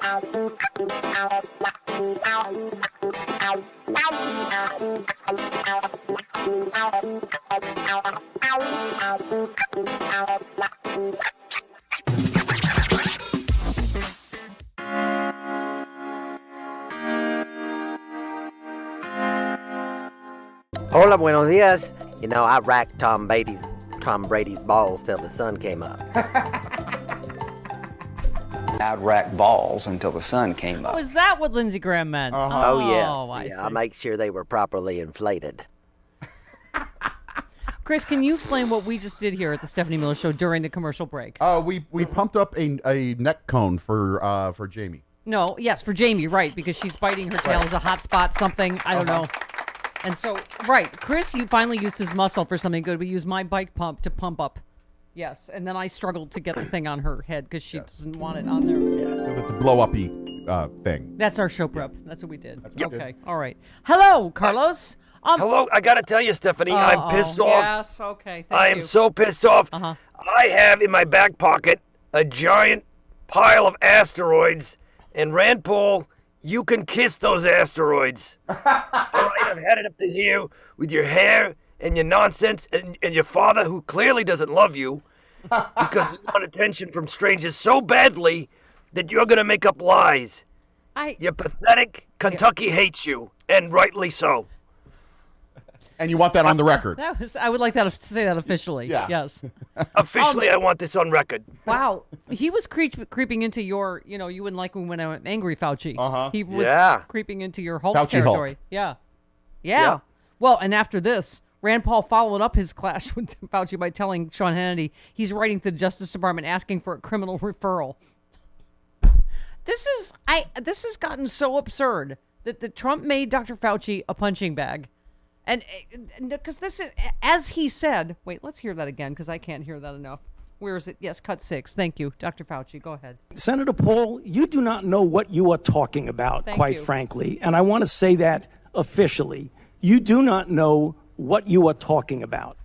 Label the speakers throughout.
Speaker 1: Hola, buenos dias. You know, I racked Tom Brady's balls till the sun came up.
Speaker 2: I'd rack balls until the sun came up.
Speaker 3: Oh, is that what Lindsey Graham meant?
Speaker 1: Oh, yeah.
Speaker 3: I see.
Speaker 1: I make sure they were properly inflated.
Speaker 3: Chris, can you explain what we just did here at the Stephanie Miller Show during the commercial break?
Speaker 4: We pumped up a neck cone for Jamie.
Speaker 3: No, yes, for Jamie, right, because she's biting her tail as a hot spot, something, I don't know. And so, right, Chris, you finally used his muscle for something good. We used my bike pump to pump up. Yes, and then I struggled to get the thing on her head because she doesn't want it on there.
Speaker 4: Because it's a blow-uppy thing.
Speaker 3: That's our show prep. That's what we did. Okay, all right. Hello, Carlos.
Speaker 5: Hello, I gotta tell you, Stephanie, I'm pissed off.
Speaker 3: Yes, okay,
Speaker 5: I am so pissed off. I have in my back pocket a giant pile of asteroids, and Rand Paul, you can kiss those asteroids. All right, I've had it up to here with your hair and your nonsense and your father, who clearly doesn't love you because you want attention from strangers so badly that you're going to make up lies. You're pathetic. Kentucky hates you, and rightly so.
Speaker 4: And you want that on the record.
Speaker 3: I would like that to say that officially.
Speaker 4: Yeah.
Speaker 3: Yes.
Speaker 5: Officially, I want this on record.
Speaker 3: Wow. He was creeping into your, you wouldn't like when I went angry, Fauci. He was creeping into your Hulk
Speaker 4: Fauci
Speaker 3: territory.
Speaker 4: Hulk.
Speaker 3: Yeah. Well, and after this, Rand Paul followed up his clash with Fauci by telling Sean Hannity he's writing to the Justice Department asking for a criminal referral. This has gotten so absurd that Trump made Dr. Fauci a punching bag. And because this is, as he said, wait, let's hear that again because I can't hear that enough. Where is it? Yes, cut 6. Thank you. Dr. Fauci, go ahead.
Speaker 6: Senator Paul, you do not know what you are talking about, quite frankly. And I want to say that officially. You do not know what you are talking about.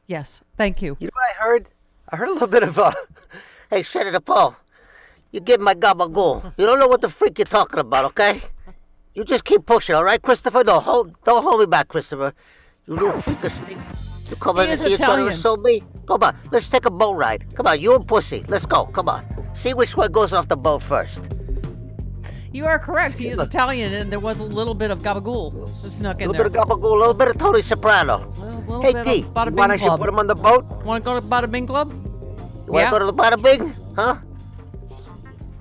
Speaker 3: Yes, thank you.
Speaker 1: You know what I heard? I heard a little bit of hey, Senator Paul, you give my gabagool. You don't know what the freak you're talking about, okay? You just keep pushing, all right, Christopher? Don't hold me back, Christopher. You little freak of stink. You come in here trying to insult me? Come on, let's take a boat ride. Come on, you and Pussy. Let's go, come on. See which one goes off the boat first.
Speaker 3: You are correct. He is Italian, and there was a little bit of gabagool that snuck in there.
Speaker 1: A little bit of gabagool, a little bit of Tony Soprano.
Speaker 3: Hey,
Speaker 1: T, you want I should put him on the boat?
Speaker 3: Want to go to Bada Bing Club?
Speaker 1: You want to go to the Bada Bing? Huh?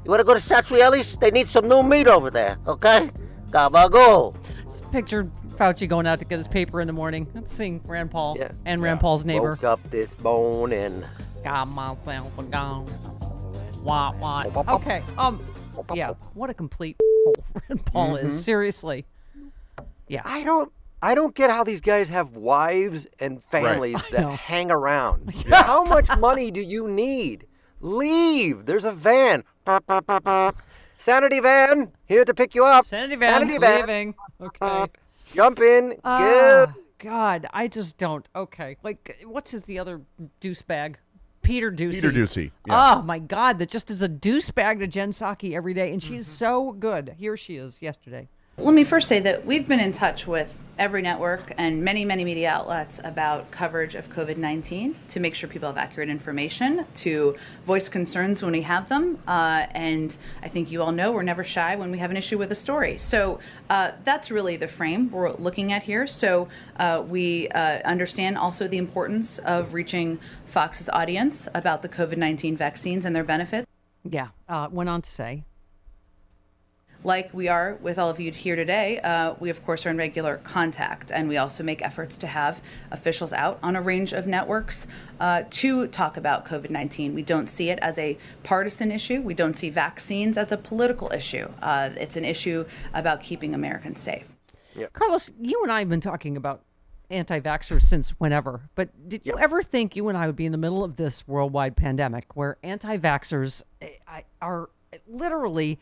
Speaker 1: You want to go to Satrielli's? They need some new meat over there, okay? Gabagool.
Speaker 3: Just picture Fauci going out to get his paper in the morning. Let's sing Rand Paul and Rand Paul's neighbor.
Speaker 1: Woke up this morning.
Speaker 3: Got myself a gun. What? Okay. Yeah. What a complete hole Rand Paul is. Seriously. Yeah.
Speaker 1: I don't get how these guys have wives and families that hang around. How much money do you need? Leave. There's a van. Sanity van, here to pick you up.
Speaker 3: Sanity van, leaving. Okay.
Speaker 1: Jump in. Good.
Speaker 3: God, I just don't. Okay. Like, what's the other douchebag? Peter Ducey.
Speaker 4: Peter Ducey. Yeah.
Speaker 3: Oh, my God. That just is a douchebag to Jen Psaki every day. And she's so good. Here she is yesterday.
Speaker 7: Let me first say that we've been in touch with every network and many, many media outlets about coverage of COVID-19 to make sure people have accurate information, to voice concerns when we have them. And I think you all know we're never shy when we have an issue with a story. So that's really the frame we're looking at here. So we understand also the importance of reaching Fox's audience about the COVID-19 vaccines and their benefits.
Speaker 3: Yeah, went on to say.
Speaker 7: Like we are with all of you here today, we of course are in regular contact, and we also make efforts to have officials out on a range of networks to talk about COVID-19. We don't see it as a partisan issue. We don't see vaccines as a political issue. It's an issue about keeping Americans safe.
Speaker 3: Yep. Carlos, you and I have been talking about anti-vaxxers since whenever, but did you ever think you and I would be in the middle of this worldwide pandemic where anti-vaxxers are literally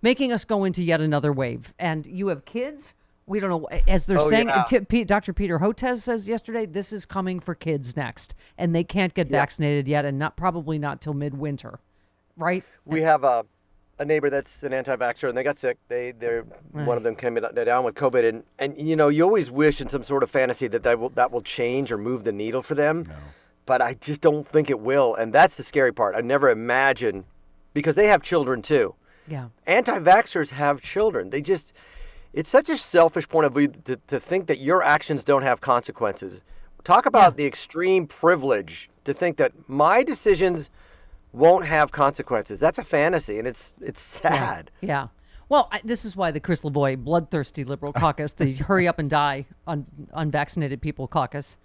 Speaker 3: making us go into yet another wave? And you have kids. We don't know, as they're saying, Dr. Peter Hotez says yesterday, this is coming for kids next. And they can't get vaccinated yet, and probably not till midwinter, right?
Speaker 1: We have a
Speaker 8: a neighbor that's an anti-vaxxer, and they got sick. One of them came down with COVID, and you always wish in some sort of fantasy that will change or move the needle for them. No. But I just don't think it will, and that's the scary part. I never imagined, because they have children too.
Speaker 3: Yeah.
Speaker 8: Anti-vaxxers have children. It's such a selfish point of view to think that your actions don't have consequences. Talk about the extreme privilege to think that my decisions won't have consequences. That's a fantasy, and it's sad.
Speaker 3: Yeah. Well, this is why the Chris Lavoie bloodthirsty liberal caucus, the hurry up and die unvaccinated people caucus.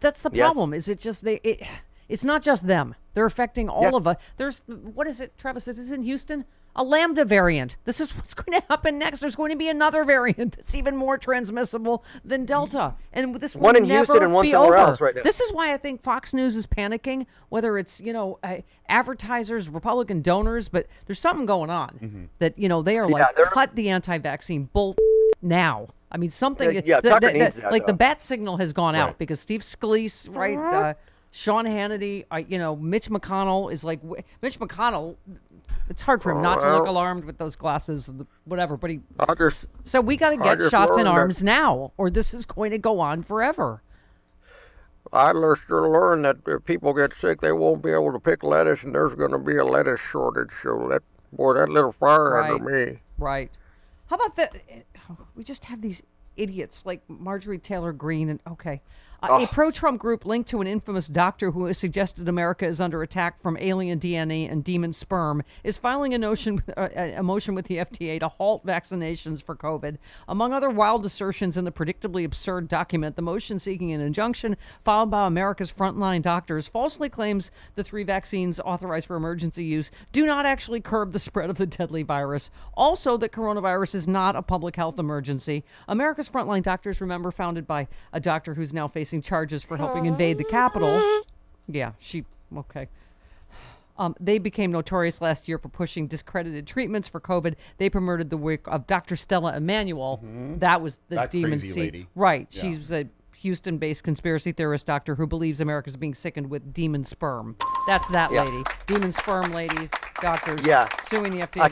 Speaker 3: That's the problem. Is it just it's not just them. They're affecting all of us. There's, what is it, Travis? It is in Houston. A Lambda variant. This is what's going to happen next. There's going to be another variant that's even more transmissible than Delta. And this will
Speaker 8: one in
Speaker 3: never
Speaker 8: Houston and one
Speaker 3: be
Speaker 8: somewhere
Speaker 3: over.
Speaker 8: else right now.
Speaker 3: This is why I think Fox News is panicking, whether it's, advertisers, Republican donors, but there's something going on that, they are cut the anti-vaccine bull now. I mean, something.
Speaker 8: Tucker needs that,
Speaker 3: like
Speaker 8: though.
Speaker 3: the bat signal has gone out because Steve Scalise, right? Sean Hannity, Mitch McConnell is like, Mitch McConnell, it's hard for him not to look alarmed with those glasses, whatever. But so we got to get shots in arms now, or this is going to go on forever.
Speaker 9: I just learned that if people get sick, they won't be able to pick lettuce, and there's going to be a lettuce shortage. So that little fire under me.
Speaker 3: Right. How about that? We just have these idiots like Marjorie Taylor Greene and a pro-Trump group linked to an infamous doctor who has suggested America is under attack from alien DNA and demon sperm is filing a motion with the FDA to halt vaccinations for COVID. Among other wild assertions in the predictably absurd document, the motion seeking an injunction filed by America's frontline doctors falsely claims the 3 vaccines authorized for emergency use do not actually curb the spread of the deadly virus. Also, that coronavirus is not a public health emergency. America's frontline doctors, remember, founded by a doctor who's now facing charges for helping invade the Capitol. Yeah, they became notorious last year for pushing discredited treatments for COVID. They promoted the work of Dr. Stella Emanuel. That was the demon seed. Right. Yeah. She's a Houston-based conspiracy theorist doctor who believes America's being sickened with demon sperm. That's that lady. Demon sperm lady, doctors suing the FDA.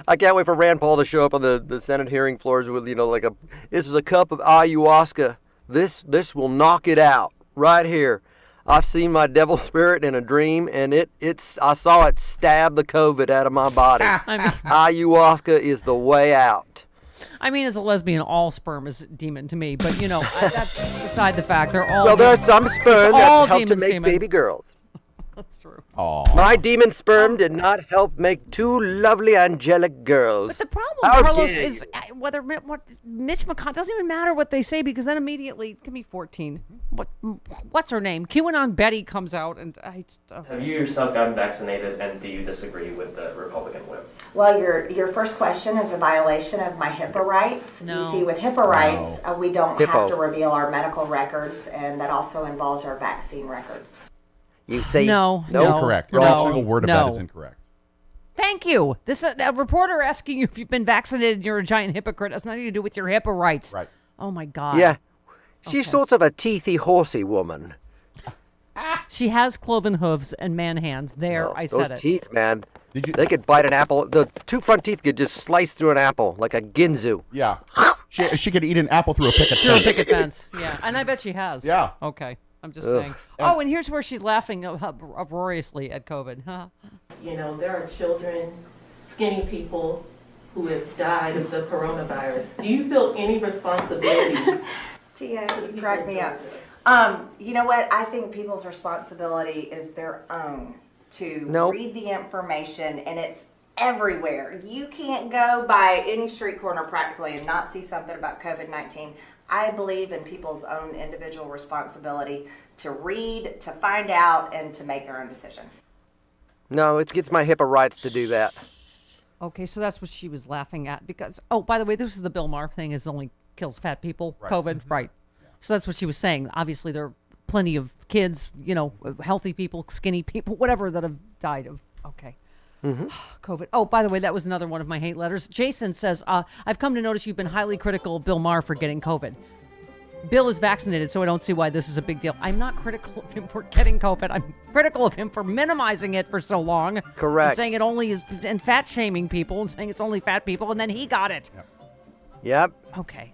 Speaker 8: I can't wait for Rand Paul to show up on the Senate hearing floors with, this is a cup of ayahuasca. This will knock it out right here. I've seen my devil spirit in a dream, and I saw it stab the COVID out of my body. Ayahuasca is the way out.
Speaker 3: I mean, as a lesbian, all sperm is demon to me, but that's beside the fact. They're all.
Speaker 8: Well, there are some sperm that help to make
Speaker 3: semen.
Speaker 8: Baby girls.
Speaker 3: That's true.
Speaker 4: Aww.
Speaker 8: My demon sperm did not help make 2 lovely angelic girls.
Speaker 3: But the problem, Carlos, is whether Mitch McConnell, doesn't even matter what they say, because then immediately, give me 14. What's her name? QAnon Betty comes out and
Speaker 10: Have you yourself gotten vaccinated, and do you disagree with the Republican whip?
Speaker 11: Well, your first question is a violation of my HIPAA rights.
Speaker 3: No.
Speaker 11: You see, with HIPAA rights, we don't have to reveal our medical records, and that also involves our vaccine records.
Speaker 8: You say
Speaker 3: no.
Speaker 4: Incorrect. Every single word of that is incorrect.
Speaker 3: Thank you. This a reporter asking you if you've been vaccinated. You're a giant hypocrite. Has nothing to do with your HIPAA rights.
Speaker 4: Right.
Speaker 3: Oh my God.
Speaker 8: Yeah, she's sort of a teethy, horsey woman.
Speaker 3: She has cloven hooves and man hands. I said it.
Speaker 8: Those teeth, man. They could bite an apple. The 2 front teeth could just slice through an apple like a ginzu.
Speaker 4: Yeah. She could eat an apple through a picket fence.
Speaker 3: Through a picket fence. Yeah, and I bet she has.
Speaker 4: Yeah.
Speaker 3: Okay. I'm just saying. Oh, and here's where she's laughing uproariously at COVID.
Speaker 12: There are children, skinny people who have died of the coronavirus. Do you feel any responsibility?
Speaker 11: Tia, you crack me up. You know what? I think people's responsibility is their own to read the information, and it's everywhere. You can't go by any street corner practically and not see something about COVID-19. I believe in people's own individual responsibility to read, to find out, and to make their own decision.
Speaker 8: No, it gets my HIPAA rights to do that.
Speaker 3: Okay, so that's what she was laughing at because, by the way, this is the Bill Maher thing, is only kills fat people, right. COVID, right. So that's what she was saying. Obviously, there are plenty of kids, healthy people, skinny people, whatever, that have died of, COVID. Oh, by the way, that was another one of my hate letters. Jason says, I've come to notice you've been highly critical of Bill Maher for getting COVID. Bill is vaccinated, so I don't see why this is a big deal. I'm not critical of him for getting COVID. I'm critical of him for minimizing it for so long.
Speaker 8: Correct.
Speaker 3: And saying it only is, and fat shaming people and saying it's only fat people, and then he got it.
Speaker 8: Yep.
Speaker 3: Okay.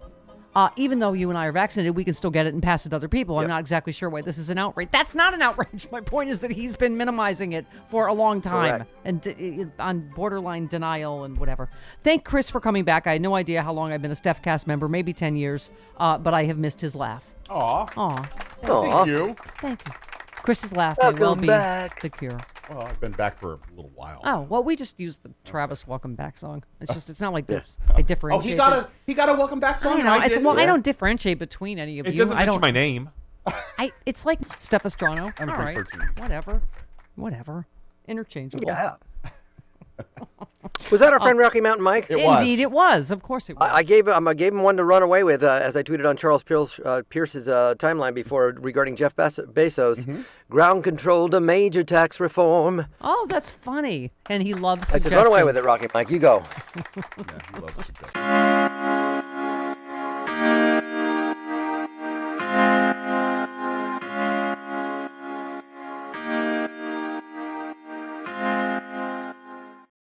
Speaker 3: Even though you and I are vaccinated, we can still get it and pass it to other people. I'm not exactly sure why this is an outrage. That's not an outrage. My point is that he's been minimizing it for a long time.
Speaker 8: Correct.
Speaker 3: And on borderline denial and whatever. Thank Chris for coming back. I had no idea how long I've been a Steph Cast member, maybe 10 years, but I have missed his laugh.
Speaker 4: Aw.
Speaker 3: Thank
Speaker 4: you.
Speaker 3: Thank you. Chris's laugh may well be
Speaker 8: back.
Speaker 3: the cure.
Speaker 4: Well, I've been back for a little while.
Speaker 3: Oh, well, we just used the Travis Welcome Back song. It's not like there's I differentiate.
Speaker 4: He got a welcome back song.
Speaker 3: I don't differentiate between any of you.
Speaker 13: It doesn't mention my name.
Speaker 3: It's like Stephastrano.
Speaker 4: I'm
Speaker 3: All right,
Speaker 4: 13.
Speaker 3: whatever. Interchangeable.
Speaker 8: Yeah. Was that our friend Rocky Mountain Mike?
Speaker 3: Indeed, it was. Of course, it was.
Speaker 8: I gave him one to run away with, as I tweeted on Charles Pierce's timeline before regarding Jeff Bezos. Ground control to major tax reform.
Speaker 3: Oh, that's funny. And he loves
Speaker 8: I
Speaker 3: suggestions.
Speaker 8: said, run away with it, Rocky Mike. You go.
Speaker 4: Yeah, he loves suggestions.